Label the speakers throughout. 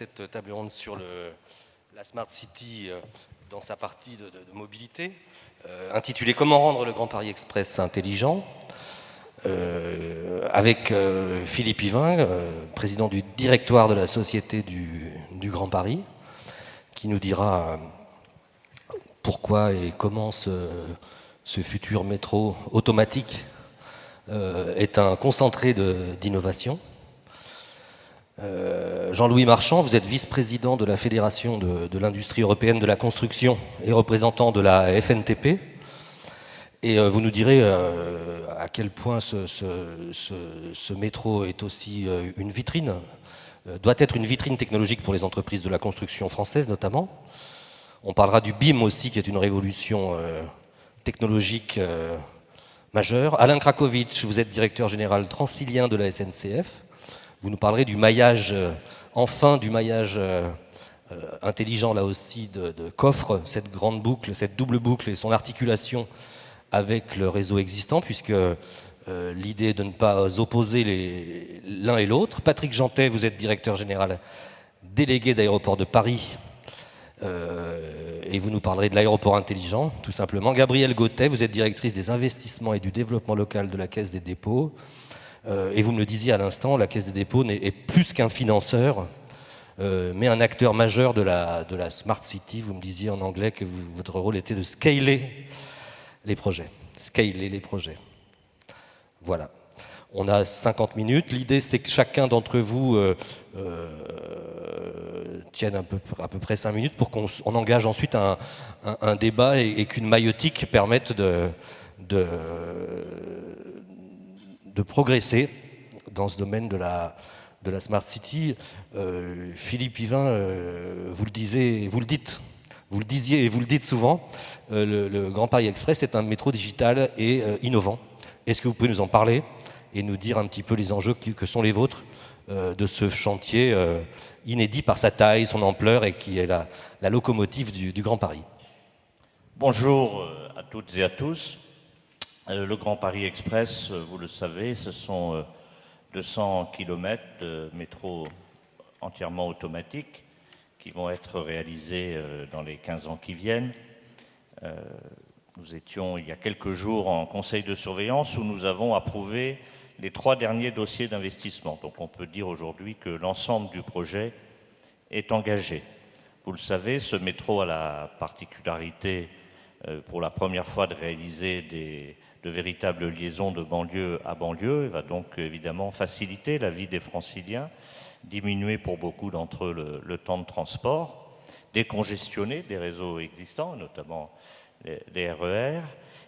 Speaker 1: cette table ronde sur la Smart City dans sa partie de mobilité, intitulée Comment rendre le Grand Paris Express intelligent, avec Philippe Yvain, président du directoire de la Société du Grand Paris, qui nous dira pourquoi et comment ce futur métro automatique est un concentré d'innovation. Jean-Louis Marchand, vous êtes vice-président de la Fédération de l'industrie européenne de la construction et représentant de la FNTP. Et vous nous direz à quel point ce métro est aussi une vitrine, doit être une vitrine technologique pour les entreprises de la construction française notamment. On parlera du BIM aussi, qui est une révolution technologique majeure. Alain Krakowicz, vous êtes directeur général transilien de la SNCF. Vous nous parlerez du maillage, enfin du maillage intelligent là aussi qu'offre cette grande boucle, cette double boucle et son articulation avec le réseau existant, puisque l'idée est de ne pas opposer l'un et l'autre. Patrick Jeantet, vous êtes directeur général délégué d'Aéroports de Paris, et vous nous parlerez de l'aéroport intelligent, tout simplement. Gabrielle Gauthet, vous êtes directrice des investissements et du développement local de la Caisse des dépôts, et vous me le disiez à l'instant, la Caisse des dépôts est plus qu'un financeur, mais un acteur majeur de la Smart City. Vous me disiez en anglais que votre rôle était de scaler les projets. Scaler les projets. Voilà. On a 50 minutes. L'idée, c'est que chacun d'entre vous tienne à peu près 5 minutes pour qu'on engage ensuite un débat et qu'une maïotique permette de progresser dans ce domaine de la Smart City. Philippe Yvain, vous le disiez et vous le dites souvent, le Grand Paris Express est un métro digital et innovant. Est-ce que vous pouvez nous en parler et nous dire un petit peu les enjeux que sont les vôtres de ce chantier inédit par sa taille, son ampleur et qui est la locomotive du Grand Paris?
Speaker 2: Bonjour à toutes et à tous. Le Grand Paris Express, vous le savez, ce sont 200 km de métro entièrement automatique qui vont être réalisés dans les 15 ans qui viennent. Nous étions il y a quelques jours en conseil de surveillance où nous avons approuvé les 3 derniers dossiers d'investissement. Donc on peut dire aujourd'hui que l'ensemble du projet est engagé. Vous le savez, ce métro a la particularité pour la première fois de réaliser de véritables liaisons de banlieue à banlieue. Il va donc évidemment faciliter la vie des Franciliens, diminuer pour beaucoup d'entre eux le temps de transport, décongestionner des réseaux existants, notamment les RER,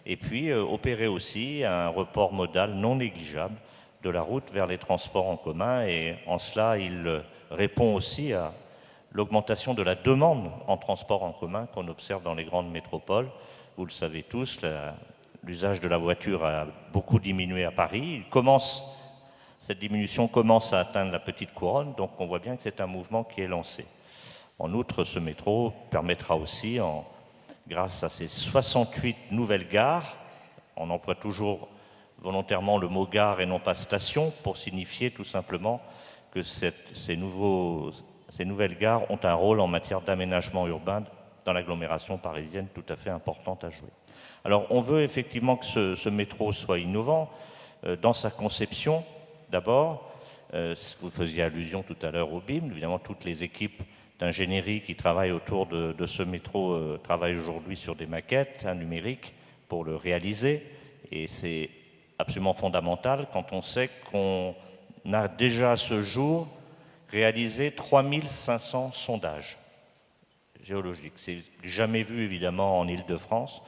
Speaker 2: et puis opérer aussi un report modal non négligeable de la route vers les transports en commun. Et en cela, il répond aussi à l'augmentation de la demande en transport en commun qu'on observe dans les grandes métropoles. Vous le savez tous, l'usage de la voiture a beaucoup diminué à Paris. Cette diminution commence à atteindre la petite couronne, donc on voit bien que c'est un mouvement qui est lancé. En outre, ce métro permettra aussi, grâce à ces 68 nouvelles gares, on emploie toujours volontairement le mot gare et non pas station pour signifier tout simplement que ces nouvelles gares ont un rôle en matière d'aménagement urbain dans l'agglomération parisienne tout à fait important à jouer. Alors on veut effectivement que ce métro soit innovant dans sa conception. D'abord, vous faisiez allusion tout à l'heure au BIM, évidemment toutes les équipes d'ingénierie qui travaillent autour de ce métro travaillent aujourd'hui sur des maquettes numériques pour le réaliser, et c'est absolument fondamental quand on sait qu'on a déjà à ce jour réalisé 3500 sondages géologiques. C'est jamais vu évidemment en Île-de-France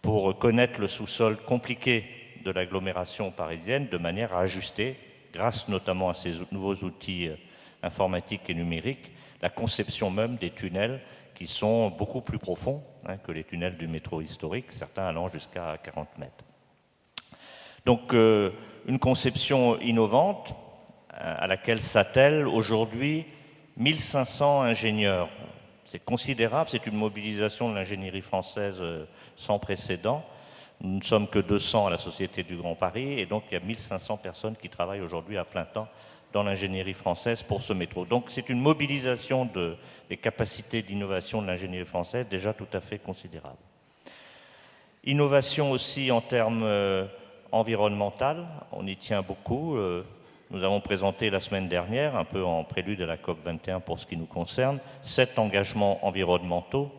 Speaker 2: pour connaître le sous-sol compliqué de l'agglomération parisienne de manière à ajuster, grâce notamment à ces nouveaux outils informatiques et numériques, la conception même des tunnels qui sont beaucoup plus profonds que les tunnels du métro historique, certains allant jusqu'à 40 mètres. Donc une conception innovante à laquelle s'attellent aujourd'hui 1500 ingénieurs. C'est considérable, c'est une mobilisation de l'ingénierie française sans précédent. Nous ne sommes que 200 à la Société du Grand Paris, et donc il y a 1500 personnes qui travaillent aujourd'hui à plein temps dans l'ingénierie française pour ce métro. Donc c'est une mobilisation des capacités d'innovation de l'ingénierie française déjà tout à fait considérable. Innovation aussi en termes environnementaux, on y tient beaucoup. Nous avons présenté la semaine dernière, un peu en prélude à la COP21 pour ce qui nous concerne, 7 engagements environnementaux,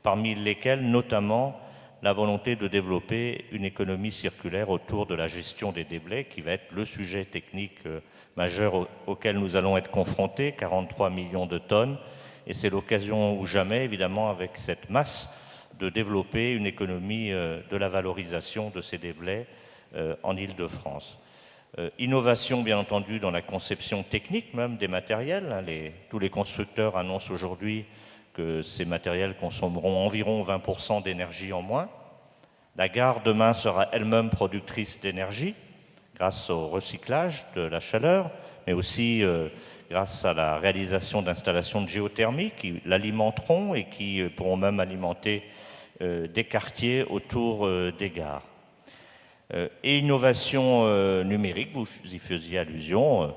Speaker 2: parmi lesquels notamment la volonté de développer une économie circulaire autour de la gestion des déblais, qui va être le sujet technique majeur auquel nous allons être confrontés, 43 millions de tonnes, et c'est l'occasion ou jamais, évidemment, avec cette masse, de développer une économie de la valorisation de ces déblais en Île-de-France. Innovation, bien entendu, dans la conception technique même des matériels. Tous les constructeurs annoncent aujourd'hui que ces matériels consommeront environ 20% d'énergie en moins. La gare, demain, sera elle-même productrice d'énergie grâce au recyclage de la chaleur, mais aussi grâce à la réalisation d'installations de géothermie qui l'alimenteront et qui pourront même alimenter des quartiers autour des gares. Et innovation numérique, vous y faisiez allusion,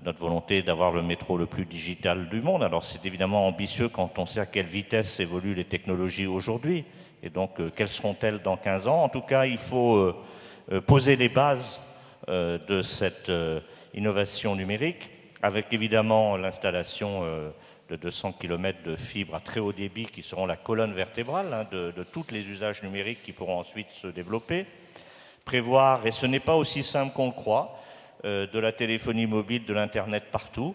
Speaker 2: notre volonté d'avoir le métro le plus digital du monde. Alors c'est évidemment ambitieux quand on sait à quelle vitesse évoluent les technologies aujourd'hui, et donc quelles seront-elles dans 15 ans. En tout cas, il faut poser les bases de cette innovation numérique, avec évidemment l'installation de 200 km de fibres à très haut débit qui seront la colonne vertébrale de tous les usages numériques qui pourront ensuite se développer. Prévoir, et ce n'est pas aussi simple qu'on le croit, de la téléphonie mobile, de l'Internet partout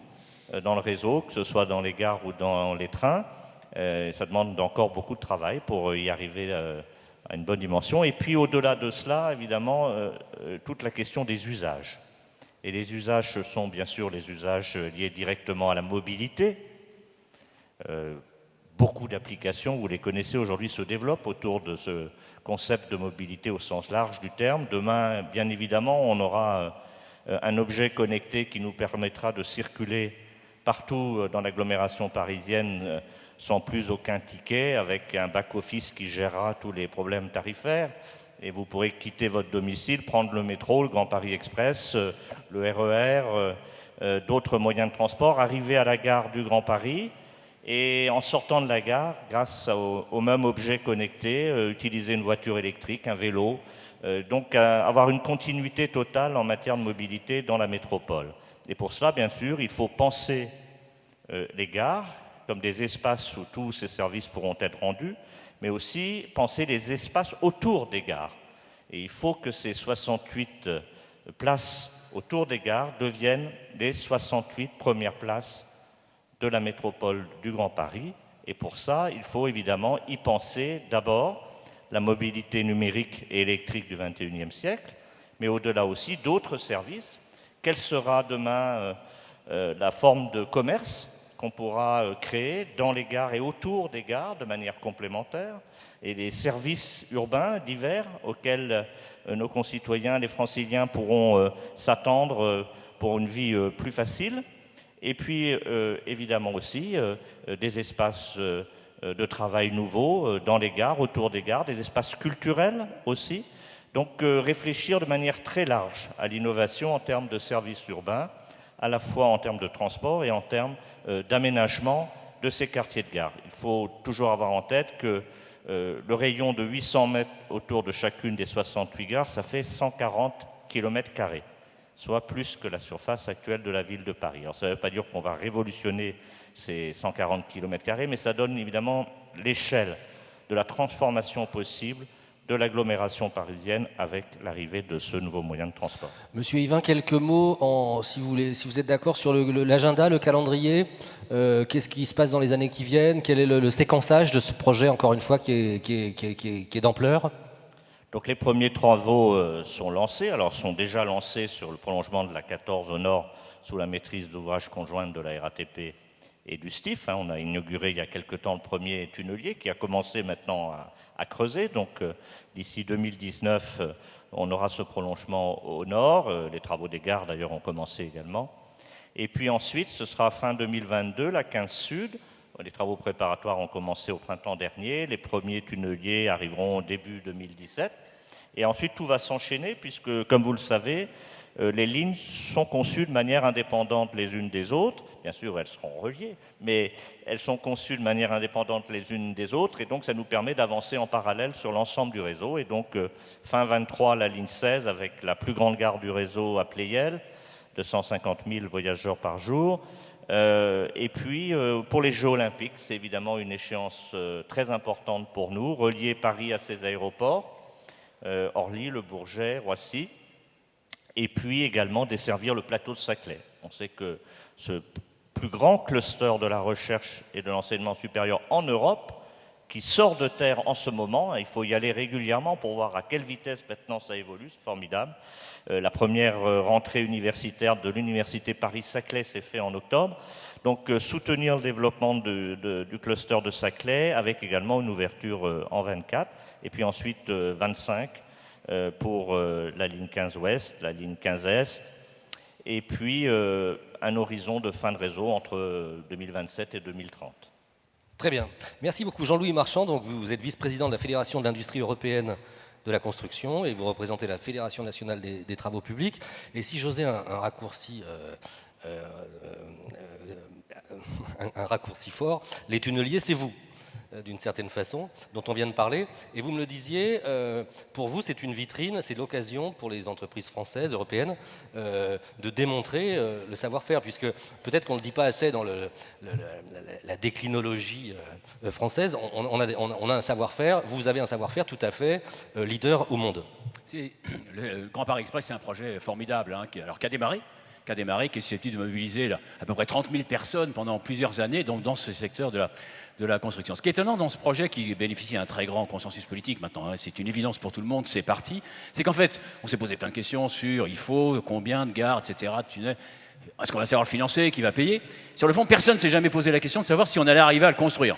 Speaker 2: dans le réseau, que ce soit dans les gares ou dans les trains. Ça demande encore beaucoup de travail pour y arriver à une bonne dimension. Et puis au-delà de cela, évidemment, toute la question des usages. Et les usages, ce sont bien sûr les usages liés directement à la mobilité. Beaucoup d'applications, vous les connaissez aujourd'hui, se développent autour de ce concept de mobilité au sens large du terme. Demain, bien évidemment, on aura un objet connecté qui nous permettra de circuler partout dans l'agglomération parisienne sans plus aucun ticket, avec un back-office qui gérera tous les problèmes tarifaires. Et vous pourrez quitter votre domicile, prendre le métro, le Grand Paris Express, le RER, d'autres moyens de transport, arriver à la gare du Grand Paris, et en sortant de la gare, grâce au même objet connecté, utiliser une voiture électrique, un vélo, donc avoir une continuité totale en matière de mobilité dans la métropole. Et pour cela, bien sûr, il faut penser les gares comme des espaces où tous ces services pourront être rendus, mais aussi penser les espaces autour des gares. Et il faut que ces 68 places autour des gares deviennent les 68 premières places de la métropole du Grand Paris. Et pour ça, il faut évidemment y penser d'abord la mobilité numérique et électrique du XXIe siècle, mais au-delà aussi d'autres services. Quelle sera demain la forme de commerce qu'on pourra créer dans les gares et autour des gares de manière complémentaire, et les services urbains divers auxquels nos concitoyens, les franciliens, pourront s'attendre pour une vie plus facile. Et puis, évidemment aussi, des espaces de travail nouveaux dans les gares, autour des gares, des espaces culturels aussi. Donc, réfléchir de manière très large à l'innovation en termes de services urbains, à la fois en termes de transport et en termes d'aménagement de ces quartiers de gare. Il faut toujours avoir en tête que le rayon de 800 mètres autour de chacune des 68 gares, ça fait 140 km², soit plus que la surface actuelle de la ville de Paris. Alors ça ne veut pas dire qu'on va révolutionner ces 140 km², mais ça donne évidemment l'échelle de la transformation possible de l'agglomération parisienne avec l'arrivée de ce nouveau moyen de transport.
Speaker 1: Monsieur Yvain, quelques mots, si vous êtes d'accord, sur l'agenda, le calendrier. Qu'est-ce qui se passe dans les années qui viennent? Quel est le séquençage de ce projet, encore une fois, qui est d'ampleur?
Speaker 2: Donc les premiers travaux sont lancés, alors sont déjà lancés sur le prolongement de la 14 au nord sous la maîtrise d'ouvrage conjointe de la RATP et du STIF. On a inauguré il y a quelque temps le premier tunnelier qui a commencé maintenant à creuser. Donc d'ici 2019, on aura ce prolongement au nord. Les travaux des gares d'ailleurs ont commencé également. Et puis ensuite, ce sera fin 2022, la 15 Sud. Les travaux préparatoires ont commencé au printemps dernier. Les premiers tunneliers arriveront début 2017. Et ensuite, tout va s'enchaîner puisque, comme vous le savez, les lignes sont conçues de manière indépendante les unes des autres. Bien sûr, elles seront reliées, mais elles sont conçues de manière indépendante les unes des autres, et donc ça nous permet d'avancer en parallèle sur l'ensemble du réseau. Et donc, fin 23, la ligne 16, avec la plus grande gare du réseau à Pleyel, 250 000 voyageurs par jour. Et puis, pour les Jeux Olympiques, c'est évidemment une échéance très importante pour nous, relier Paris à ses aéroports, Orly, Le Bourget, Roissy, et puis également desservir le plateau de Saclay. On sait que ce plus grand cluster de la recherche et de l'enseignement supérieur en Europe, qui sort de terre en ce moment, il faut y aller régulièrement pour voir à quelle vitesse maintenant ça évolue, c'est formidable. La première rentrée universitaire de l'université Paris-Saclay s'est faite en octobre. Donc soutenir le développement du cluster de Saclay, avec également une ouverture en 24, et puis ensuite 25 pour la ligne 15 Ouest, la ligne 15 Est, et puis un horizon de fin de réseau entre 2027 et 2030.
Speaker 1: Très bien. Merci beaucoup. Jean-Louis Marchand, donc vous êtes vice-président de la Fédération de l'industrie européenne de la construction et vous représentez la Fédération nationale des travaux publics. Et si j'osais un raccourci fort, les tunneliers, c'est vous, d'une certaine façon, dont on vient de parler. Et vous me le disiez, pour vous, c'est une vitrine, c'est l'occasion pour les entreprises françaises, européennes, de démontrer le savoir-faire, puisque peut-être qu'on ne le dit pas assez dans la déclinologie française, on a un savoir-faire, vous avez un savoir-faire tout à fait leader au monde.
Speaker 3: Le Grand Paris Express, c'est un projet formidable, hein, qui a démarré, qui est susceptible de mobiliser à peu près 30 000 personnes pendant plusieurs années dans ce secteur de la construction. Ce qui est étonnant dans ce projet, qui bénéficie d'un très grand consensus politique maintenant, hein, c'est une évidence pour tout le monde, c'est parti, c'est qu'en fait, on s'est posé plein de questions sur il faut combien de gares, etc., de tunnels, est-ce qu'on va savoir le financer, qui va payer? Sur le fond, personne ne s'est jamais posé la question de savoir si on allait arriver à le construire.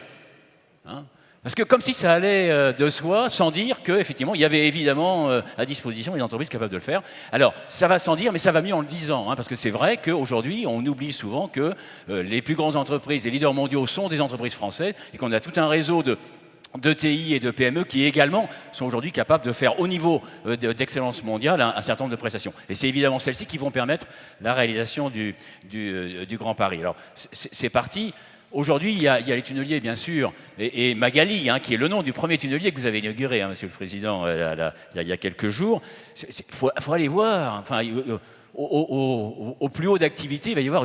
Speaker 3: Hein, parce que comme si ça allait de soi, sans dire qu'effectivement, il y avait évidemment à disposition des entreprises capables de le faire. Alors, ça va sans dire, mais ça va mieux en le disant, hein, parce que c'est vrai qu'aujourd'hui, on oublie souvent que les plus grandes entreprises, les leaders mondiaux sont des entreprises françaises, et qu'on a tout un réseau de TI et de PME qui également sont aujourd'hui capables de faire au niveau d'excellence mondiale un certain nombre de prestations. Et c'est évidemment celles-ci qui vont permettre la réalisation du Grand Paris. Alors, c'est parti. Aujourd'hui, il y a les tunneliers, bien sûr, et Magali, hein, qui est le nom du premier tunnelier que vous avez inauguré, hein, Monsieur le Président, il y a quelques jours. Faut aller voir. Enfin, au plus haut d'activité, il va y avoir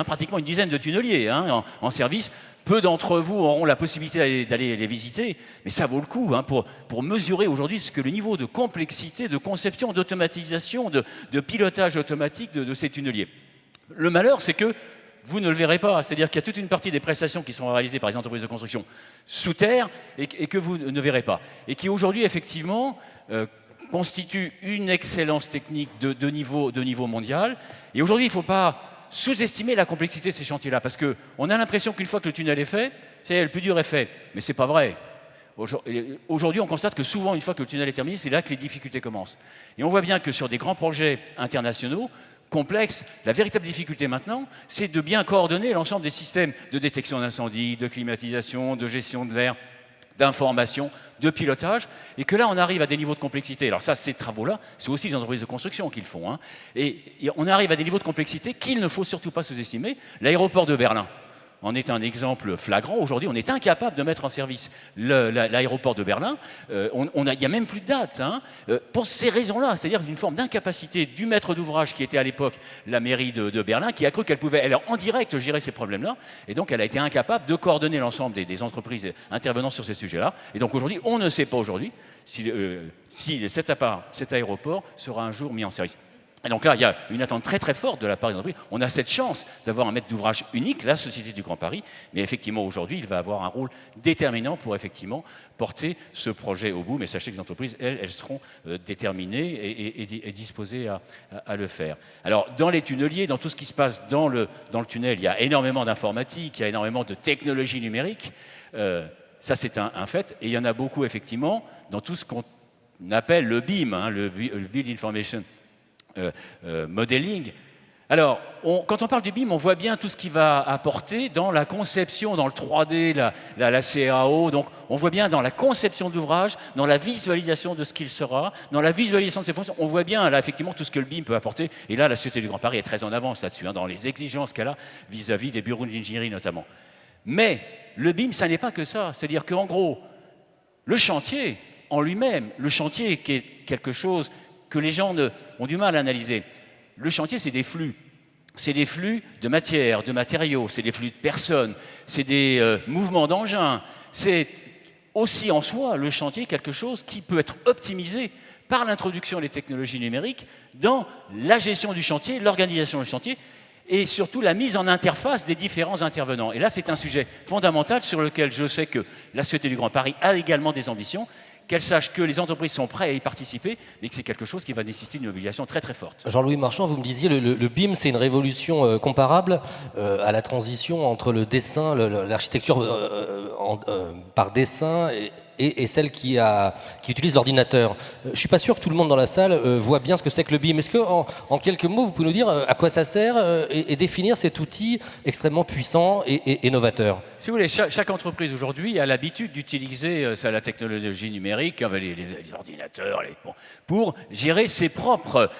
Speaker 3: pratiquement une dizaine de tunneliers, hein, en service. Peu d'entre vous auront la possibilité d'aller les visiter, mais ça vaut le coup, hein, pour mesurer aujourd'hui ce que le niveau de complexité, de conception, d'automatisation, de pilotage automatique de ces tunneliers. Le malheur, c'est que vous ne le verrez pas, c'est-à-dire qu'il y a toute une partie des prestations qui sont réalisées par les entreprises de construction sous terre et que vous ne verrez pas. Et qui aujourd'hui, effectivement, constituent une excellence technique de niveau mondial. Et aujourd'hui, il ne faut pas sous-estimer la complexité de ces chantiers-là, parce qu'on a l'impression qu'une fois que le tunnel est fait, le plus dur est fait. Mais ce n'est pas vrai. Aujourd'hui, on constate que souvent, une fois que le tunnel est terminé, c'est là que les difficultés commencent. Et on voit bien que sur des grands projets internationaux, complexe, la véritable difficulté maintenant, c'est de bien coordonner l'ensemble des systèmes de détection d'incendie, de climatisation, de gestion de l'air, d'information, de pilotage, et que là, on arrive à des niveaux de complexité. Alors ça, ces travaux-là, c'est aussi les entreprises de construction qui le font, hein. Et on arrive à des niveaux de complexité qu'il ne faut surtout pas sous-estimer. L'aéroport de Berlin en est un exemple flagrant. Aujourd'hui, on est incapable de mettre en service l'aéroport de Berlin. Il n'y a même plus de date, hein, pour ces raisons-là, c'est-à-dire une forme d'incapacité du maître d'ouvrage qui était à l'époque la mairie de Berlin, qui a cru qu'elle pouvait, elle, en direct, gérer ces problèmes-là, et donc elle a été incapable de coordonner l'ensemble des entreprises intervenant sur ces sujets-là. Et donc aujourd'hui, on ne sait pas aujourd'hui si cet aéroport sera un jour mis en service. Et donc là, il y a une attente très très forte de la part des entreprises. On a cette chance d'avoir un maître d'ouvrage unique, la Société du Grand Paris, mais effectivement aujourd'hui, il va avoir un rôle déterminant pour effectivement porter ce projet au bout. Mais sachez que les entreprises, elles seront déterminées et disposées à le faire. Alors dans les tunneliers, dans tout ce qui se passe dans le tunnel, il y a énormément d'informatique, il y a énormément de technologie numérique. Ça c'est un fait. Et il y en a beaucoup effectivement dans tout ce qu'on appelle le BIM, hein, le Build Information Modeling. Alors, quand on parle du BIM, on voit bien tout ce qu'il va apporter dans la conception, dans le 3D, la CAO. Donc, on voit bien dans la conception de l'ouvrage, dans la visualisation de ce qu'il sera, dans la visualisation de ses fonctions. On voit bien, là, effectivement, tout ce que le BIM peut apporter. Et là, la Société du Grand Paris est très en avance là-dessus, dans les exigences qu'elle a vis-à-vis des bureaux d'ingénierie notamment. Mais le BIM, ça n'est pas que ça. C'est-à-dire qu'en gros, le chantier en lui-même, le chantier qui est quelque chose que les gens ont du mal à analyser. Le chantier, c'est des flux. C'est des flux de matière, de matériaux, c'est des flux de personnes, c'est des mouvements d'engins. C'est aussi en soi, le chantier, quelque chose qui peut être optimisé par l'introduction des technologies numériques dans la gestion du chantier, l'organisation du chantier et surtout la mise en interface des différents intervenants. Et là, c'est un sujet fondamental sur lequel je sais que la Société du Grand Paris a également des ambitions, qu'elle sache que les entreprises sont prêtes à y participer, mais que c'est quelque chose qui va nécessiter une mobilisation très très forte.
Speaker 1: Jean-Louis Marchand, vous me disiez, le BIM, c'est une révolution comparable à la transition entre le dessin, l'architecture par dessin et celle qui utilise l'ordinateur. Je ne suis pas sûr que tout le monde dans la salle voit bien ce que c'est que le BIM. Est-ce qu'en quelques mots, vous pouvez nous dire à quoi ça sert et définir cet outil extrêmement puissant et novateur?
Speaker 3: Si vous voulez, chaque entreprise aujourd'hui a l'habitude d'utiliser la technologie numérique, les ordinateurs, pour gérer ses propres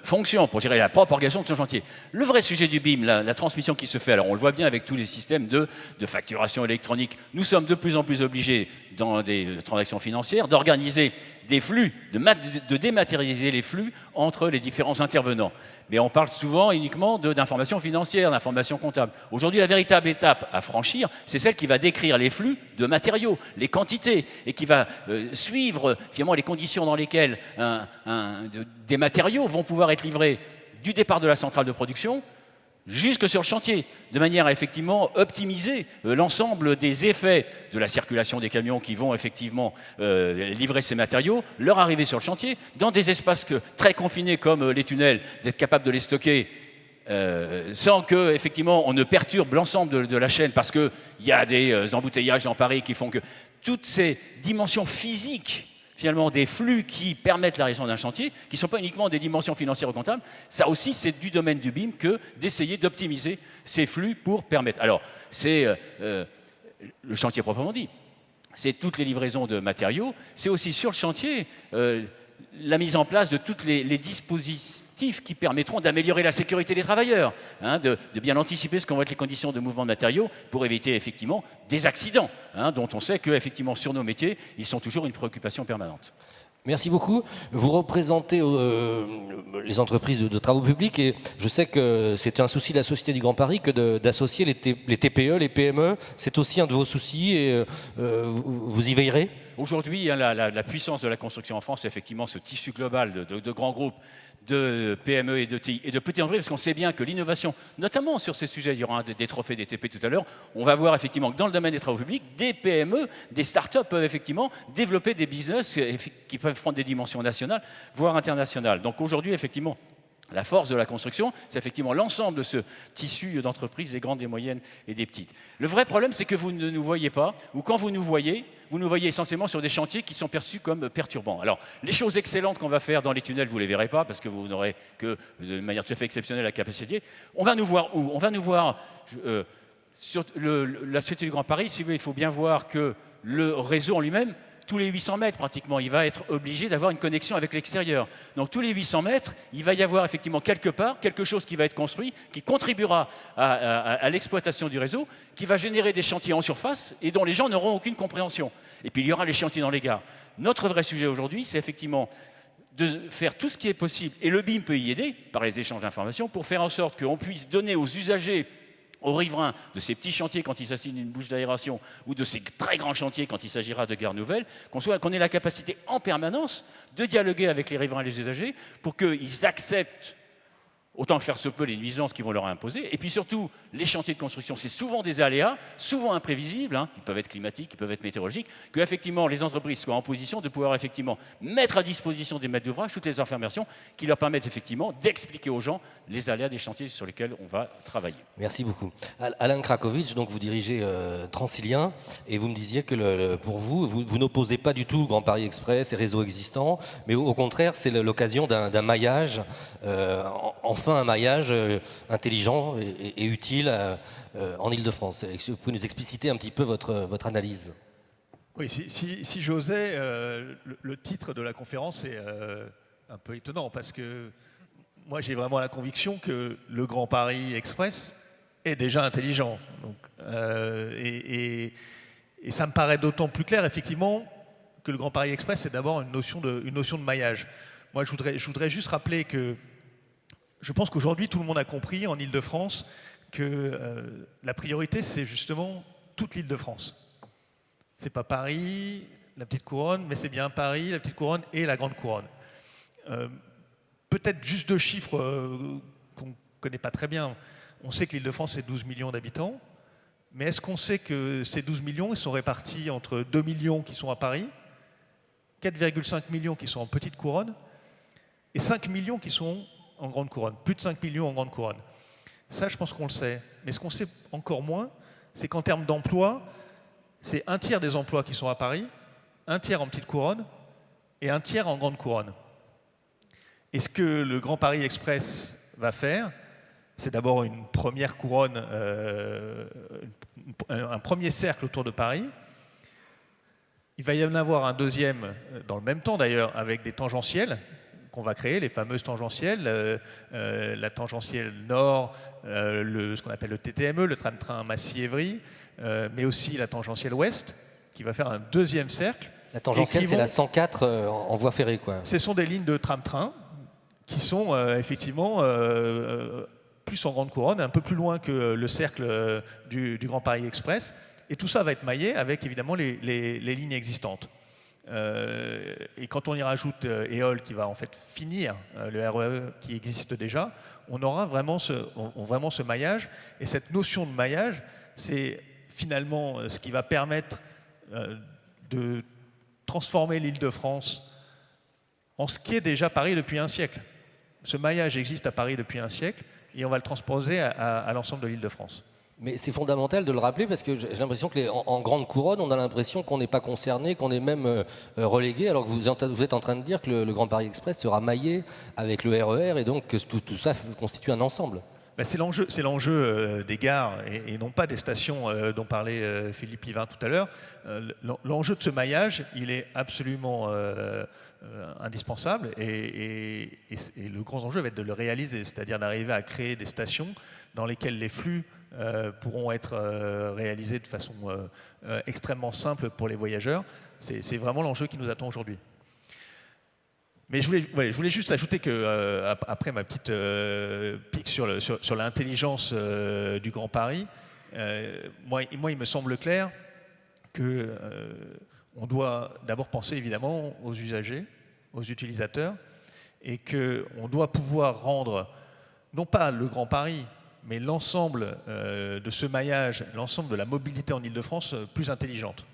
Speaker 3: fonctions, pour gérer la propre organisation de son chantier. Le vrai sujet du BIM, la transmission qui se fait, alors on le voit bien avec tous les systèmes de facturation électronique, nous sommes de plus en plus obligés dans des transactions financières, d'organiser des flux, de dématérialiser les flux entre les différents intervenants. Mais on parle souvent uniquement d'informations financières, d'informations comptables. Aujourd'hui, la véritable étape à franchir, c'est celle qui va décrire les flux de matériaux, les quantités, et qui va suivre finalement les conditions dans lesquelles des matériaux vont pouvoir être livrés du départ de la centrale de production jusque sur le chantier, de manière à effectivement optimiser l'ensemble des effets de la circulation des camions qui vont effectivement livrer ces matériaux, leur arrivée sur le chantier, dans des espaces très confinés comme les tunnels, d'être capable de les stocker sans que effectivement on ne perturbe l'ensemble de la chaîne, parce qu'il y a des embouteillages dans Paris qui font que toutes ces dimensions physiques finalement des flux qui permettent la réalisation d'un chantier, qui ne sont pas uniquement des dimensions financières ou comptables, ça aussi c'est du domaine du BIM que d'essayer d'optimiser ces flux pour permettre. Alors c'est le chantier proprement dit, c'est toutes les livraisons de matériaux, c'est aussi sur le chantier la mise en place de tous les dispositifs qui permettront d'améliorer la sécurité des travailleurs, de bien anticiper ce qu'ont être les conditions de mouvement de matériaux pour éviter effectivement des accidents, dont on sait qu'effectivement sur nos métiers, ils sont toujours une préoccupation permanente.
Speaker 1: Merci beaucoup. Vous représentez les entreprises de travaux publics et je sais que c'est un souci de la Société du Grand Paris que d'associer les TPE, les PME. C'est aussi un de vos soucis et vous y veillerez ?
Speaker 3: Aujourd'hui, la puissance de la construction en France, c'est effectivement ce tissu global de grands groupes, de PME et de TI et de petites entreprises, parce qu'on sait bien que l'innovation, notamment sur ces sujets, il y aura des trophées des TP tout à l'heure, on va voir effectivement que dans le domaine des travaux publics, des PME, des startups peuvent effectivement développer des business qui peuvent prendre des dimensions nationales, voire internationales. Donc aujourd'hui, effectivement, la force de la construction, c'est effectivement l'ensemble de ce tissu d'entreprises, des grandes, des moyennes et des petites. Le vrai problème, c'est que vous ne nous voyez pas, ou quand vous nous voyez essentiellement sur des chantiers qui sont perçus comme perturbants. Alors, les choses excellentes qu'on va faire dans les tunnels, vous ne les verrez pas, parce que vous n'aurez que de manière tout à fait exceptionnelle la capacité. On va nous voir où ? On va nous voir sur la Société du Grand Paris. Si vous voulez, il faut bien voir que le réseau en lui-même, tous les 800 mètres pratiquement, il va être obligé d'avoir une connexion avec l'extérieur. Donc tous les 800 mètres, il va y avoir effectivement quelque part quelque chose qui va être construit, qui contribuera à l'exploitation du réseau, qui va générer des chantiers en surface et dont les gens n'auront aucune compréhension. Et puis il y aura les chantiers dans les gares. Notre vrai sujet aujourd'hui, c'est effectivement de faire tout ce qui est possible, et le BIM peut y aider par les échanges d'informations, pour faire en sorte qu'on puisse donner aux usagers, aux riverains de ces petits chantiers quand il s'agit d'une bouche d'aération ou de ces très grands chantiers quand il s'agira de gares nouvelles, qu'on ait la capacité en permanence de dialoguer avec les riverains et les usagers pour qu'ils acceptent autant que faire se peut les nuisances qui vont leur imposer. Et puis surtout, les chantiers de construction, c'est souvent des aléas, souvent imprévisibles, ils peuvent être climatiques, ils peuvent être météorologiques, que effectivement les entreprises soient en position de pouvoir effectivement mettre à disposition des maîtres d'ouvrage toutes les informations qui leur permettent effectivement d'expliquer aux gens les aléas des chantiers sur lesquels on va travailler.
Speaker 1: Merci beaucoup. Alain Krakowicz, donc vous dirigez Transilien et vous me disiez que pour vous n'opposez pas du tout Grand Paris Express et réseaux existants, mais au contraire, c'est l'occasion d'un maillage enfin enfin un maillage intelligent et utile en Île-de-France. Vous pouvez nous expliciter un petit peu votre analyse?
Speaker 4: Oui, si j'osais, le titre de la conférence est un peu étonnant parce que moi j'ai vraiment la conviction que le Grand Paris Express est déjà intelligent. Donc, et ça me paraît d'autant plus clair effectivement que le Grand Paris Express c'est d'abord une notion de maillage. Moi je voudrais juste rappeler que je pense qu'aujourd'hui tout le monde a compris en Île-de-France que la priorité c'est justement toute l'Île-de-France. C'est pas Paris, la petite couronne, mais c'est bien Paris, la petite couronne et la grande couronne. Peut-être juste 2 chiffres qu'on ne connaît pas très bien. On sait que l'Île-de-France c'est 12 millions d'habitants, mais est-ce qu'on sait que ces 12 millions ils sont répartis entre 2 millions qui sont à Paris, 4,5 millions qui sont en petite couronne et 5 millions qui sont en grande couronne, plus de 5 millions en grande couronne. Ça, je pense qu'on le sait. Mais ce qu'on sait encore moins, c'est qu'en termes d'emploi, c'est 1/3 des emplois qui sont à Paris, 1/3 en petite couronne et 1/3 en grande couronne. Et ce que le Grand Paris Express va faire, c'est d'abord une première couronne, un premier cercle autour de Paris. Il va y en avoir un deuxième, dans le même temps d'ailleurs, avec des tangentielles qu'on va créer, les fameuses tangentielles, la tangentielle nord, ce qu'on appelle le TTME, le tram-train Massy-Évry, mais aussi la tangentielle ouest, qui va faire un deuxième cercle.
Speaker 1: La tangentielle, c'est la 104 en voie ferrée, quoi.
Speaker 4: Ce sont des lignes de tram-train qui sont effectivement plus en grande couronne, un peu plus loin que le cercle du Grand Paris Express. Et tout ça va être maillé avec évidemment les lignes existantes. Et quand on y rajoute EOL qui va en fait finir le RER qui existe déjà, on aura vraiment ce maillage. Et cette notion de maillage, c'est finalement ce qui va permettre de transformer l'Île-de-France en ce qu'est déjà Paris depuis un siècle. Ce maillage existe à Paris depuis un siècle et on va le transposer à l'ensemble de l'Île-de-France.
Speaker 1: Mais c'est fondamental de le rappeler parce que j'ai l'impression qu'en grande couronne, on a l'impression qu'on n'est pas concerné, qu'on est même relégué, alors que vous êtes en train de dire que le Grand Paris Express sera maillé avec le RER et donc que tout ça constitue un ensemble.
Speaker 4: Ben c'est l'enjeu des gares et non pas des stations dont parlait Philippe Yvain tout à l'heure. L'enjeu de ce maillage, il est absolument indispensable et le grand enjeu va être de le réaliser, c'est-à-dire d'arriver à créer des stations dans lesquelles les flux pourront être réalisés de façon extrêmement simple pour les voyageurs. C'est vraiment l'enjeu qui nous attend aujourd'hui. Mais je voulais juste ajouter que, après ma petite pique sur l'intelligence du Grand Paris, moi, il me semble clair qu'on doit d'abord penser évidemment aux usagers, aux utilisateurs, et qu'on doit pouvoir rendre, non pas le Grand Paris, mais l'ensemble de ce maillage, l'ensemble de la mobilité en Île-de-France plus intelligente.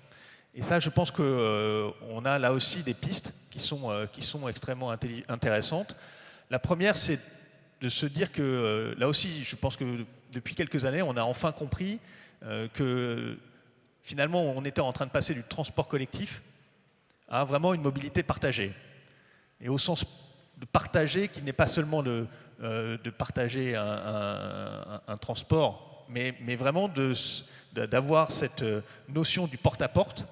Speaker 4: Et ça, je pense qu'on a là aussi des pistes qui sont extrêmement intéressantes. La première, c'est de se dire que, là aussi, je pense que depuis quelques années, on a enfin compris que finalement, on était en train de passer du transport collectif à vraiment une mobilité partagée. Et au sens de partager, qui n'est pas seulement de partager un transport, mais vraiment d'avoir cette notion du porte-à-porte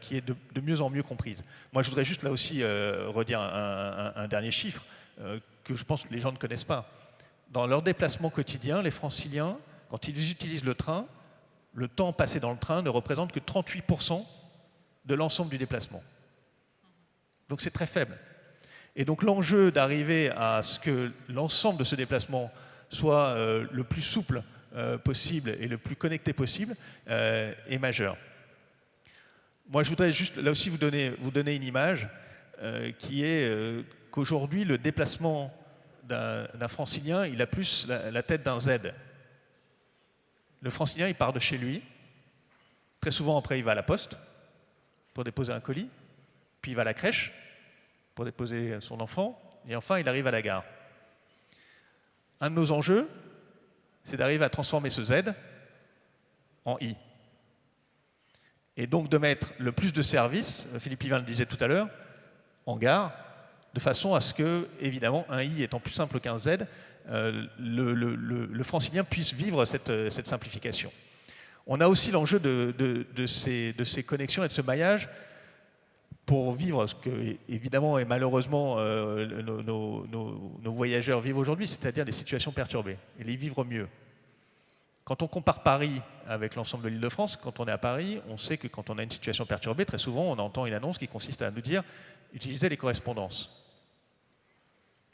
Speaker 4: qui est de mieux en mieux comprise. Moi, je voudrais juste là aussi redire un dernier chiffre que je pense que les gens ne connaissent pas. Dans leur déplacement quotidien, les Franciliens, quand ils utilisent le train, le temps passé dans le train ne représente que 38% de l'ensemble du déplacement. Donc c'est très faible. Et donc l'enjeu d'arriver à ce que l'ensemble de ce déplacement soit le plus souple possible et le plus connecté possible est majeur. Moi, je voudrais juste, là aussi, vous donner une image qui est qu'aujourd'hui, le déplacement d'un Francilien, il a plus la tête d'un Z. Le Francilien, il part de chez lui. Très souvent, après, il va à la poste pour déposer un colis. Puis il va à la crèche pour déposer son enfant. Et enfin, il arrive à la gare. Un de nos enjeux, c'est d'arriver à transformer ce Z en I. Et donc de mettre le plus de services, Philippe Yvain le disait tout à l'heure, en gare, de façon à ce que, évidemment, un I étant plus simple qu'un Z, le francilien puisse vivre cette simplification. On a aussi l'enjeu de ces connexions et de ce maillage pour vivre ce que, évidemment et malheureusement, nos voyageurs vivent aujourd'hui, c'est-à-dire des situations perturbées, et les vivre mieux. Quand on compare Paris avec l'ensemble de l'Île-de-France, quand on est à Paris, on sait que quand on a une situation perturbée, très souvent, on entend une annonce qui consiste à nous dire « utilisez les correspondances ».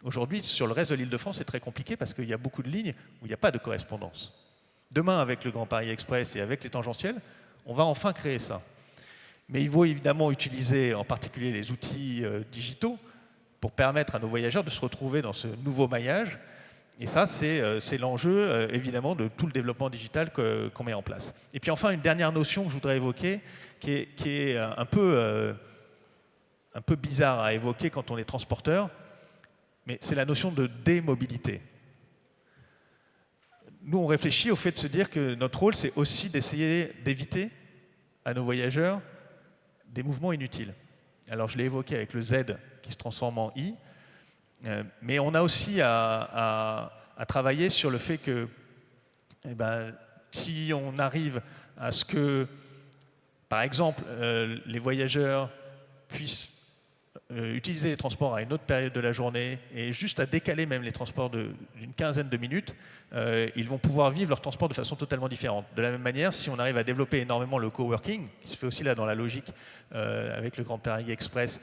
Speaker 4: Aujourd'hui, sur le reste de l'Île-de-France, c'est très compliqué parce qu'il y a beaucoup de lignes où il n'y a pas de correspondance. Demain, avec le Grand Paris Express et avec les tangentiels, on va enfin créer ça. Mais il faut évidemment utiliser en particulier les outils digitaux pour permettre à nos voyageurs de se retrouver dans ce nouveau maillage. Et ça, c'est l'enjeu, évidemment, de tout le développement digital qu'on met en place. Et puis enfin, une dernière notion que je voudrais évoquer, qui est un peu bizarre à évoquer quand on est transporteur, mais c'est la notion de démobilité. Nous, on réfléchit au fait de se dire que notre rôle, c'est aussi d'essayer d'éviter à nos voyageurs des mouvements inutiles. Alors, je l'ai évoqué avec le Z qui se transforme en I, mais on a aussi à travailler sur le fait que si on arrive à ce que, par exemple, les voyageurs puissent utiliser les transports à une autre période de la journée et juste à décaler même les transports d'une quinzaine de minutes, ils vont pouvoir vivre leur transport de façon totalement différente. De la même manière, si on arrive à développer énormément le coworking, qui se fait aussi là dans la logique avec le Grand Paris Express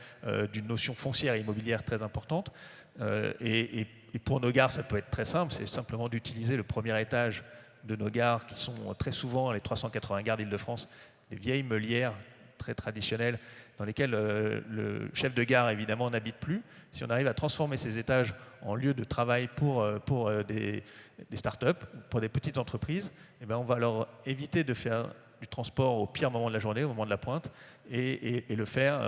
Speaker 4: d'une notion foncière et immobilière très importante, et pour nos gares, ça peut être très simple, c'est simplement d'utiliser le premier étage de nos gares, qui sont très souvent les 380 gares d'Île-de-France, des vieilles meulières très traditionnelles, dans lesquelles le chef de gare, évidemment, n'habite plus. Si on arrive à transformer ces étages en lieux de travail pour des start-up, pour des petites entreprises, eh bien, on va leur éviter de faire du transport au pire moment de la journée, au moment de la pointe, et le faire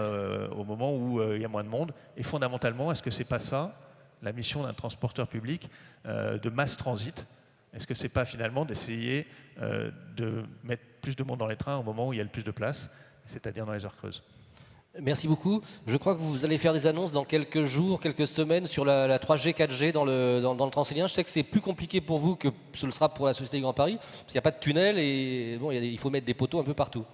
Speaker 4: au moment où il y a moins de monde. Et fondamentalement, est-ce que ce n'est pas ça, la mission d'un transporteur public de mass transit? Est-ce que ce n'est pas finalement d'essayer de mettre plus de monde dans les trains au moment où il y a le plus de place, c'est-à-dire dans les heures creuses?
Speaker 1: Merci beaucoup. Je crois que vous allez faire des annonces dans quelques jours, quelques semaines sur la 3G, 4G dans le Transilien. Je sais que c'est plus compliqué pour vous que ce le sera pour la Société du Grand Paris, parce qu'il n'y a pas de tunnel et bon, il faut mettre des poteaux un peu partout.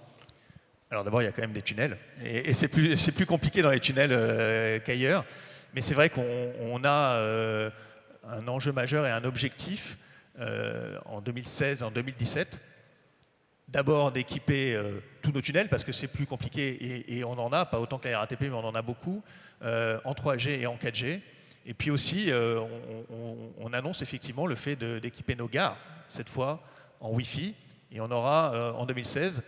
Speaker 4: Alors d'abord, il y a quand même des tunnels, et c'est plus compliqué dans les tunnels qu'ailleurs. Mais c'est vrai qu'on a un enjeu majeur et un objectif en 2016 et en 2017. D'abord d'équiper tous nos tunnels, parce que c'est plus compliqué, et on en a, pas autant que la RATP, mais on en a beaucoup, en 3G et en 4G. Et puis aussi, on annonce effectivement le fait d'équiper nos gares, cette fois en Wi-Fi, et on aura en 2016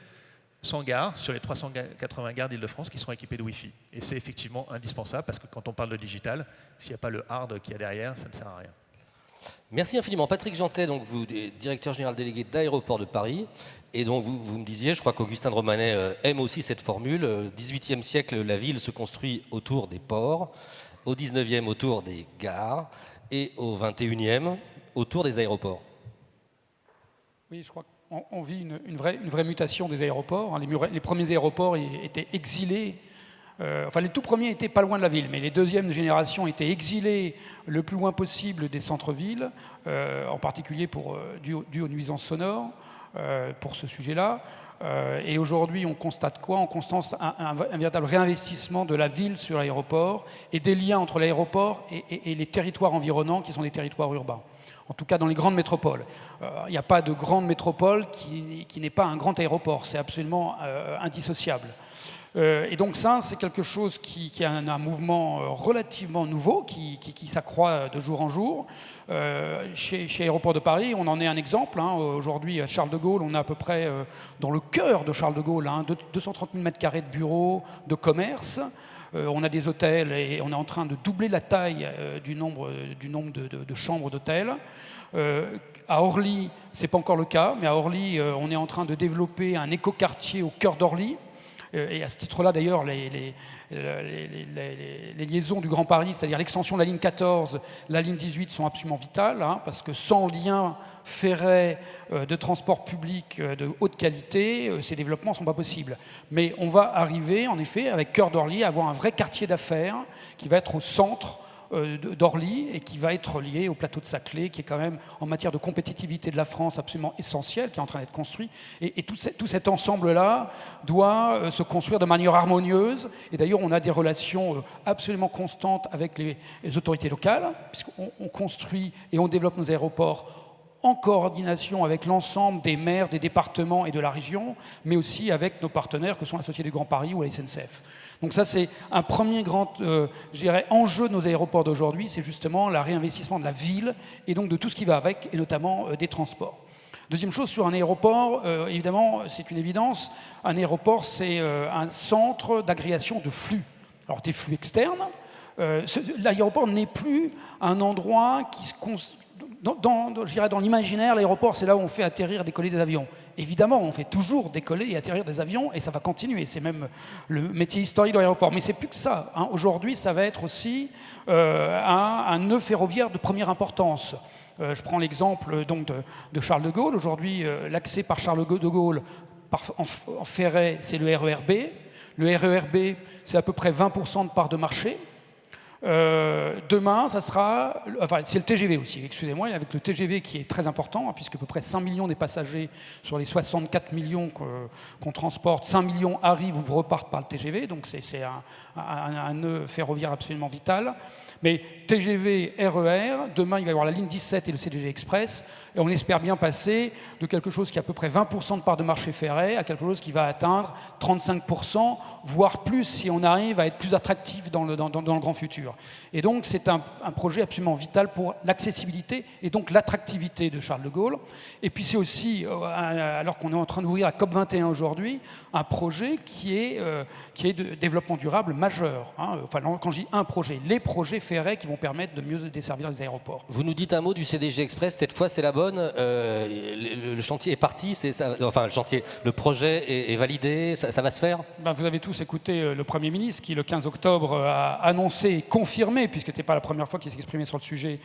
Speaker 4: 100 gares sur les 380 gares d'Île-de-France qui seront équipées de Wi-Fi. Et c'est effectivement indispensable, parce que quand on parle de digital, s'il n'y a pas le hard qu'il y a derrière, ça ne sert à rien.
Speaker 1: Merci infiniment. Patrick Jeantet, donc vous êtes directeur général délégué d'Aéroports de Paris. Et donc vous me disiez, je crois qu'Augustin de Romanet aime aussi cette formule, au XVIIIe siècle, la ville se construit autour des ports, au XIXe autour des gares, et au XXIe autour des aéroports.
Speaker 5: Oui, je crois qu'on vit une vraie mutation des aéroports. Les premiers aéroports étaient exilés. Enfin, les tout premiers étaient pas loin de la ville, mais les deuxièmes générations étaient exilés le plus loin possible des centres-villes, en particulier dû aux nuisances sonores, pour ce sujet-là. Et aujourd'hui, on constate quoi? On constate un véritable réinvestissement de la ville sur l'aéroport et des liens entre l'aéroport et les territoires environnants, qui sont des territoires urbains. En tout cas, dans les grandes métropoles. Il n'y a pas de grande métropole qui n'est pas un grand aéroport. C'est absolument indissociable. Et donc ça, c'est quelque chose qui a un mouvement relativement nouveau, qui s'accroît de jour en jour. Chez Aéroports de Paris, on en est un exemple. Aujourd'hui, à Charles de Gaulle, on est à peu près dans le cœur de Charles de Gaulle, 230 000 m² de bureaux, de commerce. On a des hôtels et on est en train de doubler la taille du nombre de chambres d'hôtels. À Orly, ce n'est pas encore le cas, mais à Orly, on est en train de développer un écoquartier au cœur d'Orly, Et à ce titre-là, d'ailleurs, les liaisons du Grand Paris, c'est-à-dire l'extension de la ligne 14, la ligne 18 sont absolument vitales, hein, parce que sans lien ferré de transport public de haute qualité, ces développements ne sont pas possibles. Mais on va arriver, en effet, avec Cœur d'Orly, à avoir un vrai quartier d'affaires qui va être au centre d'Orly et qui va être lié au plateau de Saclay, qui est quand même, en matière de compétitivité de la France, absolument essentiel, qui est en train d'être construit. Et tout cet ensemble-là doit se construire de manière harmonieuse. Et d'ailleurs, on a des relations absolument constantes avec les autorités locales, puisqu'on construit et on développe nos aéroports en coordination avec l'ensemble des maires, des départements et de la région, mais aussi avec nos partenaires que sont la Société du Grand Paris ou la SNCF. Donc ça, c'est un premier grand enjeu de nos aéroports d'aujourd'hui, c'est justement le réinvestissement de la ville et donc de tout ce qui va avec, et notamment des transports. Deuxième chose, sur un aéroport, évidemment, c'est une évidence, un aéroport, c'est un centre d'agrégation de flux. Alors des flux externes, l'aéroport n'est plus un endroit qui se je dirais dans l'imaginaire, l'aéroport, c'est là où on fait atterrir, décoller des avions. Évidemment, on fait toujours décoller et atterrir des avions, et ça va continuer. C'est même le métier historique de l'aéroport. Mais c'est plus que ça, hein. Aujourd'hui, ça va être aussi un nœud ferroviaire de première importance. Je prends l'exemple donc de Charles de Gaulle. Aujourd'hui, l'accès par Charles de Gaulle en ferret, c'est le RER B. Le RER B, c'est à peu près 20% de part de marché. Demain, ça sera, enfin c'est le TGV aussi, excusez-moi, avec le TGV qui est très important, puisque à peu près 5 millions des passagers sur les 64 millions qu'on transporte, 5 millions arrivent ou repartent par le TGV, donc c'est un nœud ferroviaire absolument vital. Mais TGV, RER, demain il va y avoir la ligne 17 et le CDG Express, et on espère bien passer de quelque chose qui a à peu près 20% de part de marché ferré à quelque chose qui va atteindre 35%, voire plus si on arrive à être plus attractif dans le grand futur. Et donc c'est un projet absolument vital pour l'accessibilité et donc l'attractivité de Charles de Gaulle. Et puis c'est aussi, alors qu'on est en train d'ouvrir la COP21 aujourd'hui, un projet qui est de développement durable majeur, hein. Enfin, quand je dis un projet, les projets ferrés qui vont permettre de mieux desservir les aéroports.
Speaker 1: Vous nous dites un mot du CDG Express, cette fois c'est la bonne, le chantier est parti, le projet est validé, ça va se faire?
Speaker 5: Vous avez tous écouté le Premier ministre qui, le 15 octobre, a annoncé et confirmé, puisque ce n'était pas la première fois qu'il s'exprimait sur le sujet,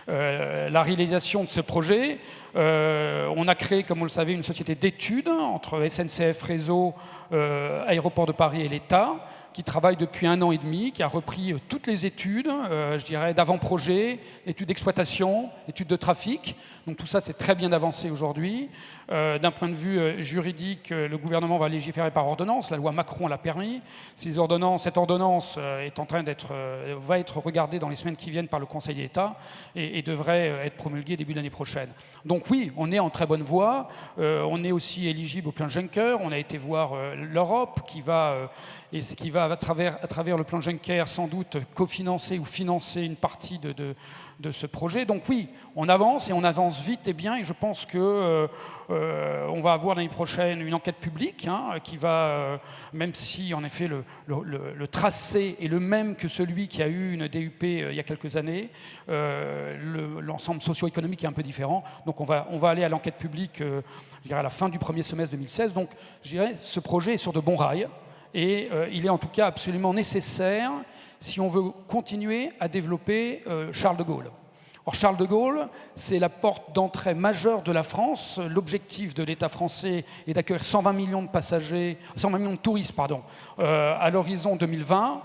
Speaker 5: la réalisation de ce projet. On a créé, comme vous le savez, une société d'études entre SNCF Réseau, Aéroports de Paris et l'État, qui travaille depuis 1 an et demi, qui a repris toutes les études, je dirais, d'avant-projet, études d'exploitation, études de trafic. Donc tout ça, c'est très bien avancé aujourd'hui. D'un point de vue juridique, le gouvernement va légiférer par ordonnance. La loi Macron l'a permis. Cette ordonnance est en train va être regardée dans les semaines qui viennent par le Conseil d'État et devrait être promulguée début de l'année prochaine. Donc oui, on est en très bonne voie. On est aussi éligible au plan Juncker. On a été voir l'Europe qui va à travers le plan Juncker sans doute cofinancer ou financer une partie de ce projet. Donc oui, on avance et on avance vite et bien, et je pense que on va avoir l'année prochaine une enquête publique, hein, qui va, même si en effet le tracé est le même que celui qui a eu une DUP il y a quelques années, l'ensemble socio-économique est un peu différent. Donc on va aller à l'enquête publique, je dirais à la fin du premier semestre 2016. Donc je dirais ce projet est sur de bons rails. Et il est en tout cas absolument nécessaire si on veut continuer à développer Charles de Gaulle. Or, Charles de Gaulle, c'est la porte d'entrée majeure de la France. L'objectif de l'État français est d'accueillir 120 millions de touristes, à l'horizon 2020.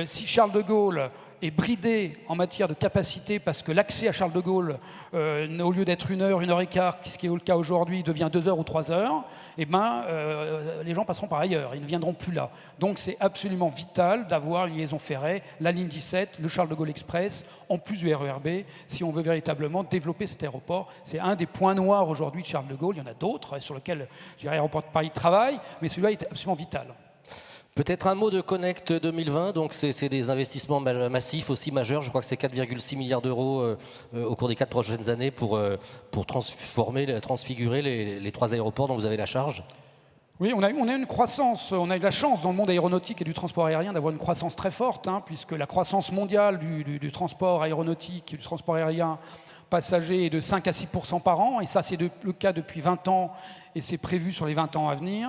Speaker 5: Si Charles de Gaulle est bridé en matière de capacité parce que l'accès à Charles de Gaulle, au lieu d'être 1 heure, 1 heure et quart, ce qui est le cas aujourd'hui, devient 2 heures ou 3 heures, les gens passeront par ailleurs, ils ne viendront plus là. Donc c'est absolument vital d'avoir une liaison ferrée, la ligne 17, le Charles de Gaulle Express, en plus du RER B, si on veut véritablement développer cet aéroport. C'est un des points noirs aujourd'hui de Charles de Gaulle, il y en a d'autres sur lesquels l'aéroport de Paris travaille, mais celui-là est absolument vital.
Speaker 1: Peut-être un mot de Connect 2020, donc c'est des investissements massifs aussi majeurs, je crois que c'est 4,6 milliards d'euros au cours des 4 prochaines années pour transfigurer les 3 aéroports dont vous avez la charge.
Speaker 5: Oui, on a une croissance, on a eu de la chance dans le monde aéronautique et du transport aérien d'avoir une croissance très forte, puisque la croissance mondiale du transport aéronautique et du transport aérien passager est de 5 à 6% par an, et ça c'est le cas depuis 20 ans, et c'est prévu sur les 20 ans à venir.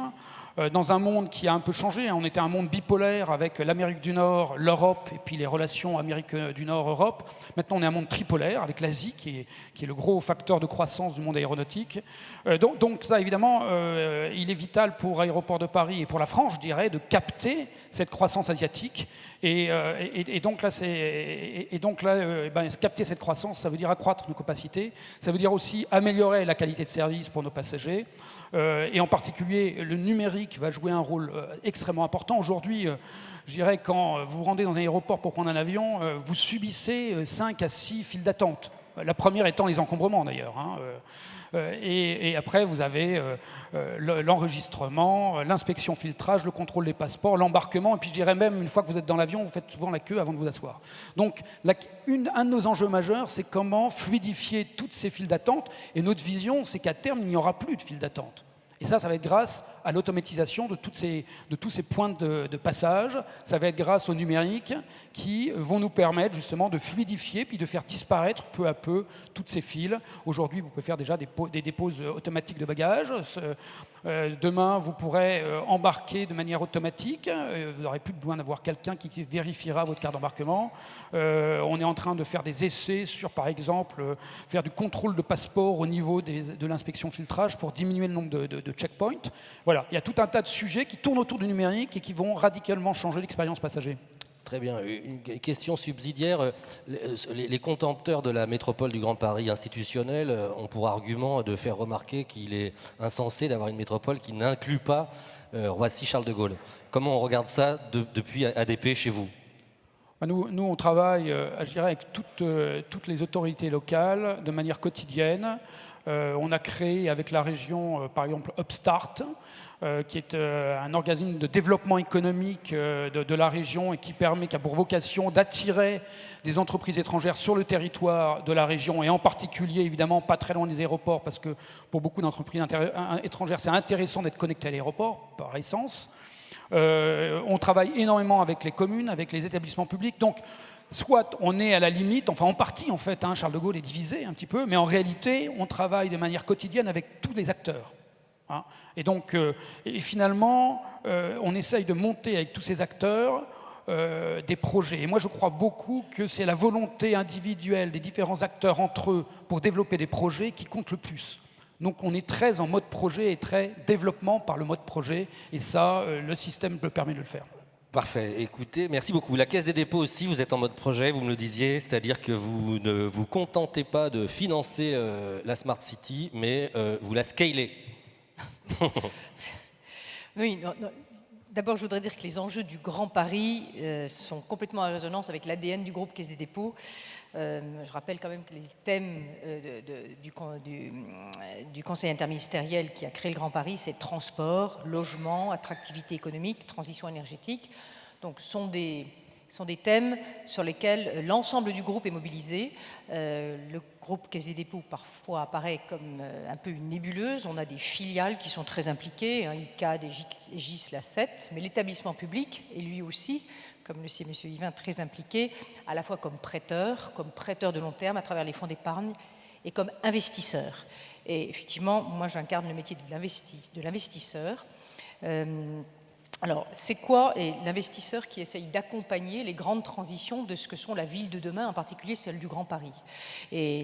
Speaker 5: Dans un monde qui a un peu changé, on était un monde bipolaire avec l'Amérique du Nord, l'Europe et puis les relations Amérique du Nord-Europe. Maintenant on est un monde tripolaire avec l'Asie qui est le gros facteur de croissance du monde aéronautique. Donc ça évidemment, il est vital pour Aéroports de Paris et pour la France, je dirais, de capter cette croissance asiatique. Et donc là, capter cette croissance, ça veut dire accroître nos capacités, ça veut dire aussi améliorer la qualité de service pour nos passagers. Et en particulier, le numérique va jouer un rôle extrêmement important. Aujourd'hui, je dirais, quand vous vous rendez dans un aéroport pour prendre un avion, vous subissez 5 à 6 files d'attente. La première étant les encombrements, d'ailleurs. Et après, vous avez l'enregistrement, l'inspection filtrage, le contrôle des passeports, l'embarquement. Et puis, je dirais même, une fois que vous êtes dans l'avion, vous faites souvent la queue avant de vous asseoir. Donc, un de nos enjeux majeurs, c'est comment fluidifier toutes ces files d'attente. Et notre vision, c'est qu'à terme, il n'y aura plus de files d'attente. Et ça va être grâce à l'automatisation de tous ces points de passage. Ça va être grâce au numérique qui vont nous permettre justement de fluidifier puis de faire disparaître peu à peu toutes ces files. Aujourd'hui, vous pouvez faire déjà des déposes automatiques de bagages. Demain, vous pourrez embarquer de manière automatique. Vous n'aurez plus besoin d'avoir quelqu'un qui vérifiera votre carte d'embarquement. On est en train de faire des essais sur, par exemple, faire du contrôle de passeport au niveau de l'inspection filtrage pour diminuer le nombre de checkpoints. Voilà, il y a tout un tas de sujets qui tournent autour du numérique et qui vont radicalement changer l'expérience passager.
Speaker 1: Très bien. Une question subsidiaire. Les contempteurs de la métropole du Grand Paris institutionnelle ont pour argument de faire remarquer qu'il est insensé d'avoir une métropole qui n'inclut pas Roissy-Charles de Gaulle. Comment on regarde ça depuis ADP chez vous ?
Speaker 5: Nous, on travaille, je dirais, avec toutes les autorités locales de manière quotidienne. On a créé avec la région, par exemple, Upstart, qui est un organisme de développement économique de la région et qui a pour vocation d'attirer des entreprises étrangères sur le territoire de la région et en particulier, évidemment, pas très loin des aéroports parce que pour beaucoup d'entreprises étrangères, c'est intéressant d'être connecté à l'aéroport, par essence. On travaille énormément avec les communes, avec les établissements publics. Donc, soit on est à la limite, enfin en partie en fait, Charles de Gaulle est divisé un petit peu, mais en réalité, on travaille de manière quotidienne avec tous les acteurs. Et donc, finalement, on essaye de monter avec tous ces acteurs des projets. Et moi, je crois beaucoup que c'est la volonté individuelle des différents acteurs entre eux pour développer des projets qui compte le plus. Donc on est très en mode projet et très développement par le mode projet. Et ça, le système le permet de le faire.
Speaker 1: Parfait. Écoutez, merci beaucoup. La Caisse des dépôts aussi, vous êtes en mode projet, vous me le disiez, c'est-à-dire que vous ne vous contentez pas de financer la Smart City, mais vous la scalez.
Speaker 6: Oui, non. D'abord, je voudrais dire que les enjeux du Grand Paris sont complètement en résonance avec l'ADN du groupe Caisse des dépôts. Je rappelle quand même que les thèmes du Conseil interministériel qui a créé le Grand Paris, c'est transport, logement, attractivité économique, transition énergétique. Donc, sont des thèmes sur lesquels l'ensemble du groupe est mobilisé. Le groupe Caisse des dépôts parfois apparaît comme un peu une nébuleuse. On a des filiales qui sont très impliquées, ICAD et GIS, la 7, mais l'établissement public est lui aussi, comme le sait M. Yvain, très impliqué, à la fois comme prêteur de long terme à travers les fonds d'épargne et comme investisseur. Et effectivement, moi j'incarne le métier de l'investisseur. Alors, c'est quoi l'investisseur qui essaye d'accompagner les grandes transitions de ce que sont la ville de demain, en particulier celle du Grand Paris. Et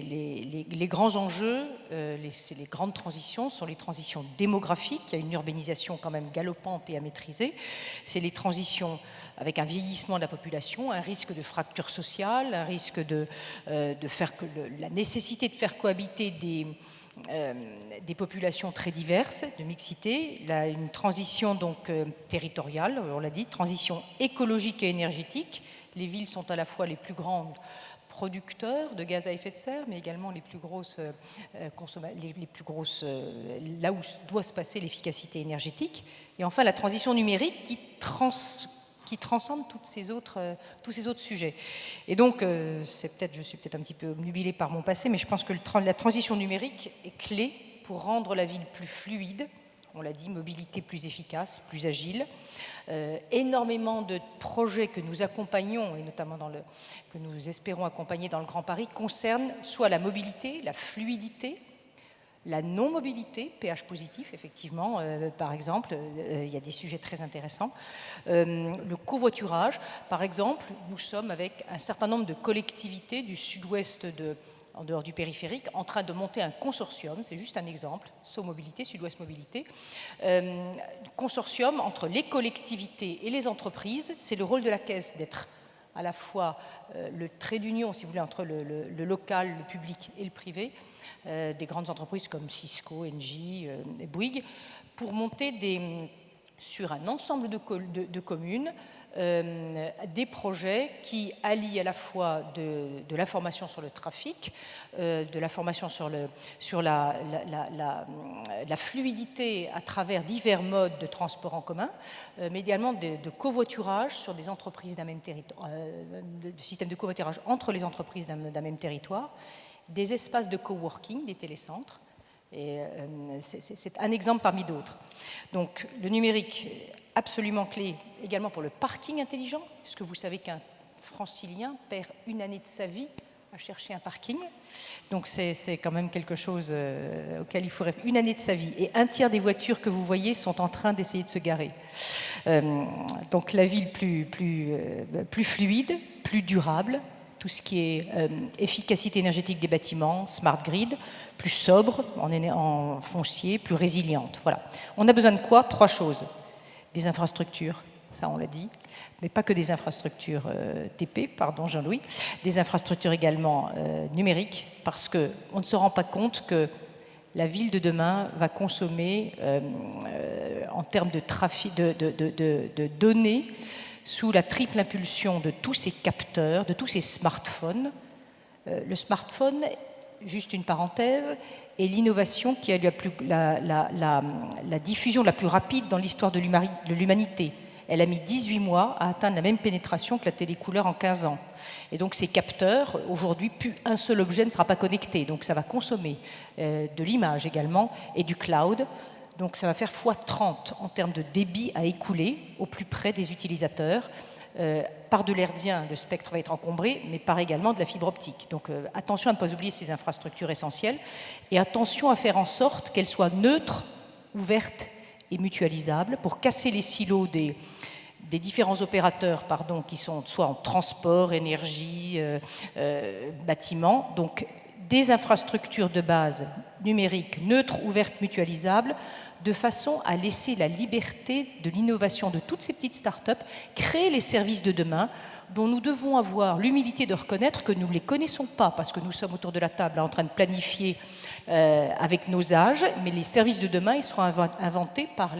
Speaker 6: les grands enjeux, les grandes transitions sont les transitions démographiques. Il y a une urbanisation quand même galopante et à maîtriser. C'est les transitions avec un vieillissement de la population, un risque de fracture sociale, un risque la nécessité de faire cohabiter des populations très diverses, de mixité, une transition donc territoriale, on l'a dit, transition écologique et énergétique. Les villes sont à la fois les plus grandes producteurs de gaz à effet de serre, mais également les plus grosses là où doit se passer l'efficacité énergétique. Et enfin, la transition numérique qui transcende tous ces autres sujets. Et donc, je suis peut-être un petit peu obnubilée par mon passé, mais je pense que la transition numérique est clé pour rendre la ville plus fluide. on l'a dit, mobilité plus efficace, plus agile. Énormément de projets que nous accompagnons, et notamment que nous espérons accompagner dans le Grand Paris, concernent soit la mobilité, la fluidité, la non-mobilité, pH positif, effectivement, par exemple, il y a des sujets très intéressants. Le covoiturage, par exemple, nous sommes avec un certain nombre de collectivités du sud-ouest en dehors du périphérique, en train de monter un consortium, c'est juste un exemple, SO-Mobilité, Sud-Ouest Mobilité, consortium entre les collectivités et les entreprises. C'est le rôle de la Caisse d'être à la fois le trait d'union, si vous voulez, entre le local, le public et le privé, des grandes entreprises comme Cisco, Engie et Bouygues, pour monter sur un ensemble de communes des projets qui allient à la fois de l'information sur le trafic, de l'information sur la fluidité à travers divers modes de transport en commun, mais également de covoiturage sur des entreprises d'un même territoire, de systèmes de covoiturage entre les entreprises d'un même territoire, des espaces de coworking, des télécentres. Et c'est un exemple parmi d'autres. Donc le numérique, absolument clé également pour le parking intelligent. Est-ce que vous savez qu'un francilien perd une année de sa vie à chercher un parking? Donc c'est quand même quelque chose auquel il faut réfléchir. Une année de sa vie. Et un tiers des voitures que vous voyez sont en train d'essayer de se garer. Donc la ville plus fluide, plus durable, tout ce qui est efficacité énergétique des bâtiments, smart grid, plus sobre en foncier, plus résiliente. Voilà. On a besoin de quoi? 3 choses. Des infrastructures, ça on l'a dit, mais pas que des infrastructures TP, pardon Jean-Louis, des infrastructures également numériques, parce qu'on ne se rend pas compte que la ville de demain va consommer en termes de trafic, de données, sous la triple impulsion de tous ces capteurs, de tous ces smartphones. Le smartphone, juste une parenthèse, est l'innovation qui a la diffusion la plus rapide dans l'histoire de l'humanité. Elle a mis 18 mois à atteindre la même pénétration que la télécouleur en 15 ans. Et donc ces capteurs, aujourd'hui, plus un seul objet ne sera pas connecté. Donc ça va consommer de l'image également et du cloud. Donc ça va faire x30 en termes de débit à écouler au plus près des utilisateurs. Par de l'herdien, le spectre va être encombré, mais par également de la fibre optique. Donc attention à ne pas oublier ces infrastructures essentielles et attention à faire en sorte qu'elles soient neutres, ouvertes et mutualisables pour casser les silos des différents opérateurs qui sont soit en transport, énergie, bâtiment. Donc des infrastructures de base numériques, neutres, ouvertes, mutualisables, de façon à laisser la liberté de l'innovation de toutes ces petites start-up, créer les services de demain dont nous devons avoir l'humilité de reconnaître que nous ne les connaissons pas, parce que nous sommes autour de la table en train de planifier avec nos âges, mais les services de demain, ils seront inventés par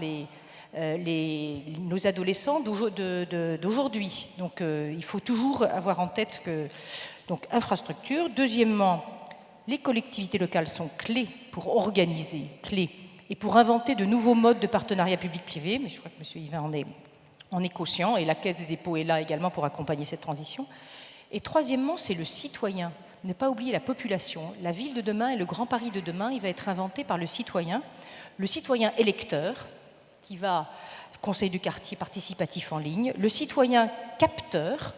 Speaker 6: nos adolescents d'aujourd'hui. Donc il faut toujours avoir en tête que... Donc infrastructure. Deuxièmement, les collectivités locales sont clés pour organiser, et pour inventer de nouveaux modes de partenariat public-privé, mais je crois que M. Yvain en est conscient, et la Caisse des dépôts est là également pour accompagner cette transition. Et troisièmement, c'est le citoyen. Ne pas oublier la population. La ville de demain et le Grand Paris de demain, il va être inventé par le citoyen électeur, qui va conseil du quartier participatif en ligne, le citoyen capteur,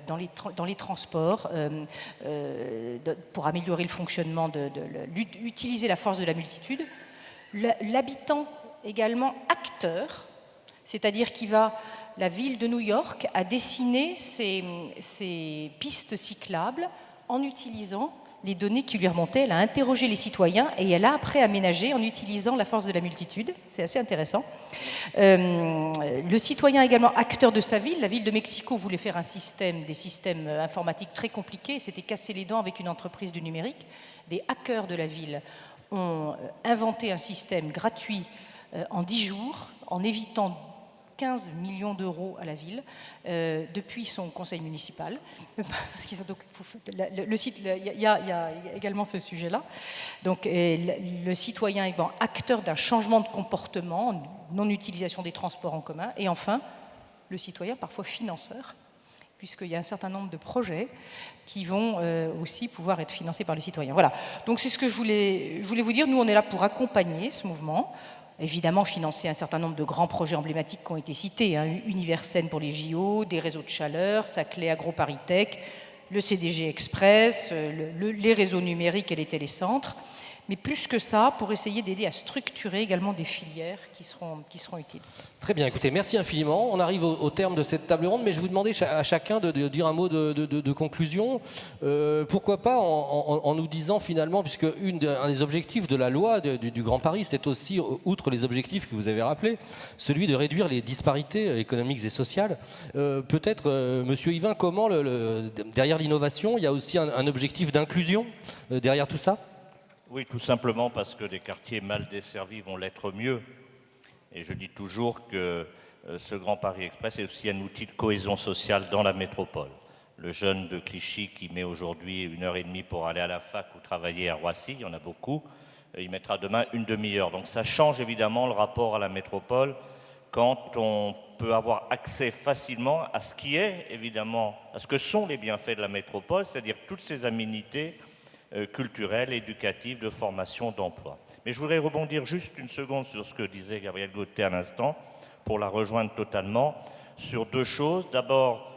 Speaker 6: dans les transports, pour améliorer le fonctionnement, utiliser la force de la multitude. L'habitant également acteur, c'est-à-dire la ville de New York a dessiné ses pistes cyclables en utilisant les données qui lui remontaient. Elle a interrogé les citoyens et elle a après aménagé en utilisant la force de la multitude. C'est assez intéressant. Le citoyen également acteur de sa ville. La ville de Mexico voulait faire des systèmes informatiques très compliqués. S'était cassé les dents avec une entreprise du numérique. Des hackers de la ville ont inventé un système gratuit en 10 jours, en évitant 15 millions d'euros à la ville depuis son conseil municipal. Parce qu'ils ont donc, le site, il y a également ce sujet-là. Donc le citoyen est acteur d'un changement de comportement, non-utilisation des transports en commun. Et enfin, le citoyen parfois financeur, puisqu'il y a un certain nombre de projets qui vont aussi pouvoir être financés par le citoyen. Voilà, donc c'est ce que je voulais vous dire. Nous, on est là pour accompagner ce mouvement. évidemment financé un certain nombre de grands projets emblématiques qui ont été cités, hein, Universen pour les JO, des réseaux de chaleur, Saclay AgroParisTech, le CDG Express, les réseaux numériques et les télécentres, mais plus que ça, pour essayer d'aider à structurer également des filières qui seront utiles.
Speaker 1: Très bien, écoutez, merci infiniment. On arrive au terme de cette table ronde, mais je vais vous demander à chacun de dire un mot de conclusion. Pourquoi pas en nous disant finalement, puisque un des objectifs de la loi du Grand Paris, c'est aussi, outre les objectifs que vous avez rappelés, celui de réduire les disparités économiques et sociales. Peut-être, Monsieur Yvain, comment derrière l'innovation, il y a aussi un objectif d'inclusion derrière tout ça ?
Speaker 2: Oui, tout simplement parce que des quartiers mal desservis vont l'être mieux. Et je dis toujours que ce Grand Paris Express est aussi un outil de cohésion sociale dans la métropole. Le jeune de Clichy qui met aujourd'hui 1h30 pour aller à la fac ou travailler à Roissy, il y en a beaucoup, il mettra demain une demi-heure. Donc ça change évidemment le rapport à la métropole quand on peut avoir accès facilement à ce qui est évidemment, à ce que sont les bienfaits de la métropole, c'est-à-dire toutes ces aménités culturelle, éducative, de formation, d'emploi. Mais je voudrais rebondir juste une seconde sur ce que disait Gabriel Gauthier à l'instant, pour la rejoindre totalement, sur deux choses. D'abord,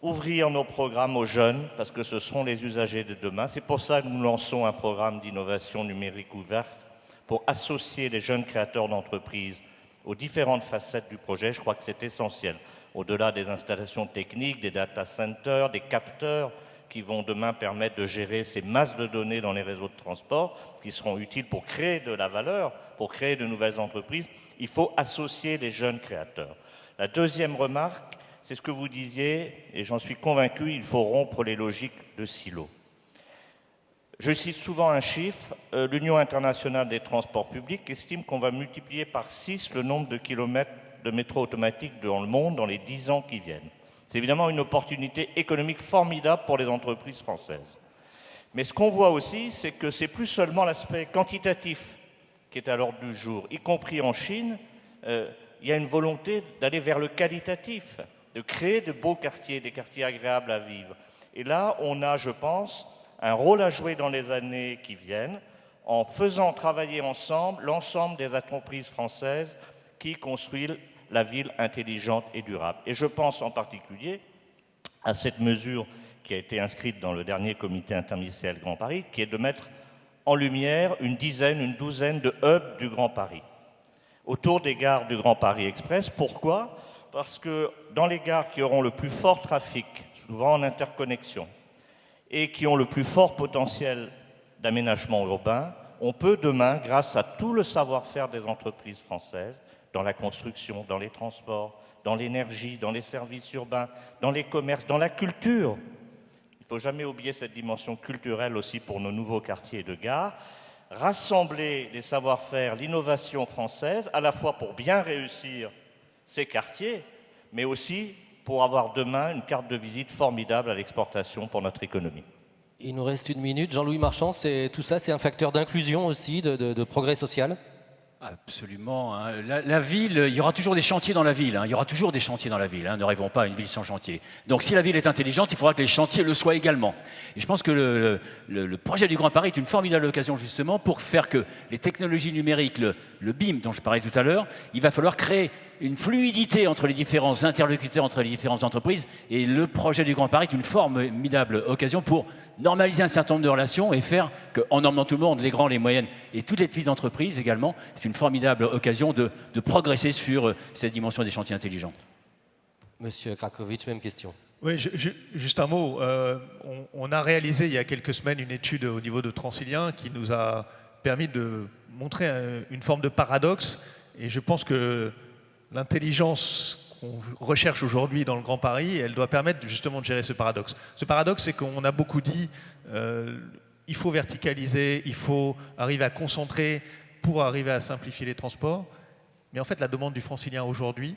Speaker 2: ouvrir nos programmes aux jeunes, parce que ce seront les usagers de demain. C'est pour ça que nous lançons un programme d'innovation numérique ouverte, pour associer les jeunes créateurs d'entreprises aux différentes facettes du projet. Je crois que c'est essentiel. Au-delà des installations techniques, des data centers, des capteurs, qui vont demain permettre de gérer ces masses de données dans les réseaux de transport, qui seront utiles pour créer de la valeur, pour créer de nouvelles entreprises. Il faut associer les jeunes créateurs. La deuxième remarque, c'est ce que vous disiez, et j'en suis convaincu, il faut rompre les logiques de silos. Je cite souvent un chiffre, l'Union internationale des transports publics estime qu'on va multiplier par 6 le nombre de kilomètres de métro automatique dans le monde dans les 10 ans qui viennent. C'est évidemment une opportunité économique formidable pour les entreprises françaises. Mais ce qu'on voit aussi, c'est que c'est plus seulement l'aspect quantitatif qui est à l'ordre du jour, y compris en Chine. Il y a une volonté d'aller vers le qualitatif, de créer de beaux quartiers, des quartiers agréables à vivre. Et là, on a, je pense, un rôle à jouer dans les années qui viennent, en faisant travailler ensemble l'ensemble des entreprises françaises qui construisent la ville intelligente et durable. Et je pense en particulier à cette mesure qui a été inscrite dans le dernier comité interministériel Grand Paris, qui est de mettre en lumière une douzaine de hubs du Grand Paris, autour des gares du Grand Paris Express. Pourquoi ? Parce que dans les gares qui auront le plus fort trafic, souvent en interconnexion, et qui ont le plus fort potentiel d'aménagement urbain, on peut demain, grâce à tout le savoir-faire des entreprises françaises, dans la construction, dans les transports, dans l'énergie, dans les services urbains, dans les commerces, dans la culture. Il ne faut jamais oublier cette dimension culturelle aussi pour nos nouveaux quartiers de gare. Rassembler les savoir-faire, l'innovation française, à la fois pour bien réussir ces quartiers, mais aussi pour avoir demain une carte de visite formidable à l'exportation pour notre économie.
Speaker 1: Il nous reste 1 minute. Jean-Louis Marchand, tout ça, c'est un facteur d'inclusion aussi, de progrès social ?
Speaker 3: Absolument. Hein. La ville, il y aura toujours des chantiers dans la ville. Hein. Il y aura toujours des chantiers dans la ville. Hein. Ne rêvons pas à une ville sans chantier. Donc si la ville est intelligente, il faudra que les chantiers le soient également. Et je pense que le projet du Grand Paris est une formidable occasion justement pour faire que les technologies numériques, le BIM dont je parlais tout à l'heure, il va falloir créer une fluidité entre les différents interlocuteurs, entre les différentes entreprises. Et le projet du Grand Paris est une formidable occasion pour normaliser un certain nombre de relations et faire qu'en emmenant tout le monde, les grands, les moyennes et toutes les petites entreprises également, c'est une formidable occasion de progresser sur cette dimension des chantiers intelligents.
Speaker 1: Monsieur Krakovic, même question.
Speaker 4: Oui, juste un mot. On a réalisé il y a quelques semaines une étude au niveau de Transilien qui nous a permis de montrer une forme de paradoxe. Et je pense que l'intelligence qu'on recherche aujourd'hui dans le Grand Paris, elle doit permettre justement de gérer ce paradoxe. Ce paradoxe, c'est qu'on a beaucoup dit il faut verticaliser, il faut arriver à concentrer pour arriver à simplifier les transports. Mais en fait, la demande du francilien aujourd'hui,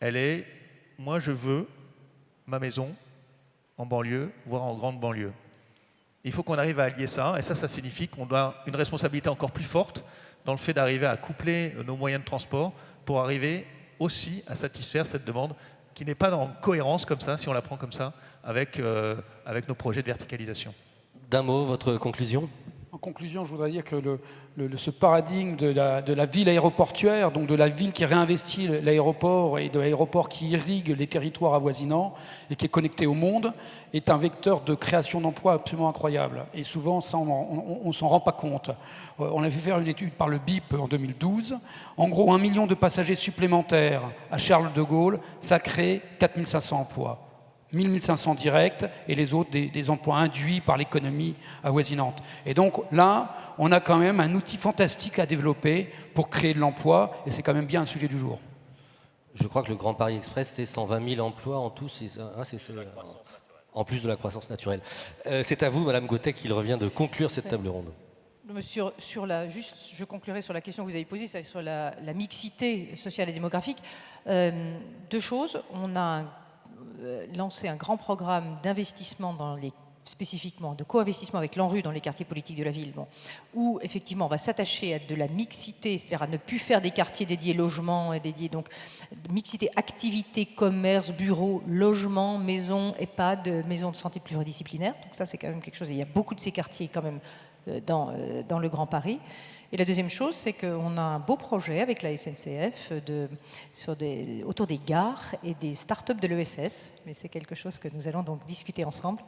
Speaker 4: elle est moi, je veux ma maison en banlieue, voire en grande banlieue. Il faut qu'on arrive à allier ça, et ça signifie qu'on a une responsabilité encore plus forte dans le fait d'arriver à coupler nos moyens de transport pour arriver aussi à satisfaire cette demande qui n'est pas en cohérence comme ça, si on la prend comme ça, avec nos projets de verticalisation.
Speaker 1: D'un mot, votre conclusion ?
Speaker 5: En conclusion, je voudrais dire que ce paradigme de la ville aéroportuaire, donc de la ville qui réinvestit l'aéroport et de l'aéroport qui irrigue les territoires avoisinants et qui est connecté au monde, est un vecteur de création d'emplois absolument incroyable. Et souvent, ça, on ne s'en rend pas compte. On a fait faire une étude par le BIP en 2012. En gros, 1 million de passagers supplémentaires à Charles de Gaulle, ça crée 4 500 emplois. 1 500 directs et les autres des emplois induits par l'économie avoisinante. Et donc là, on a quand même un outil fantastique à développer pour créer de l'emploi et c'est quand même bien un sujet du jour.
Speaker 1: Je crois que le Grand Paris Express, c'est 120 000 emplois en tout, en plus de la croissance naturelle. C'est à vous, Madame Gauthier, qu'il revient de conclure cette table ronde.
Speaker 6: Je conclurai sur la question que vous avez posée, c'est sur la mixité sociale et démographique. 2 choses. On a lancé un grand programme d'investissement spécifiquement de co-investissement avec l'ANRU dans les quartiers politiques de la ville, où effectivement on va s'attacher à de la mixité, c'est-à-dire à ne plus faire des quartiers dédiés logements et dédiés donc mixité activité, commerce, bureaux, logements, maisons, EHPAD, maisons de santé pluridisciplinaires. Donc ça c'est quand même quelque chose. Et il y a beaucoup de ces quartiers quand même dans le Grand Paris. Et la deuxième chose, c'est qu'on a un beau projet avec la SNCF autour des gares et des start-up de l'ESS. Mais c'est quelque chose que nous allons donc discuter ensemble.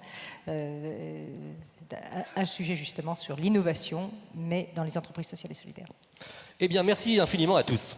Speaker 6: C'est un sujet justement sur l'innovation, mais dans les entreprises sociales et solidaires.
Speaker 1: Eh bien, merci infiniment à tous.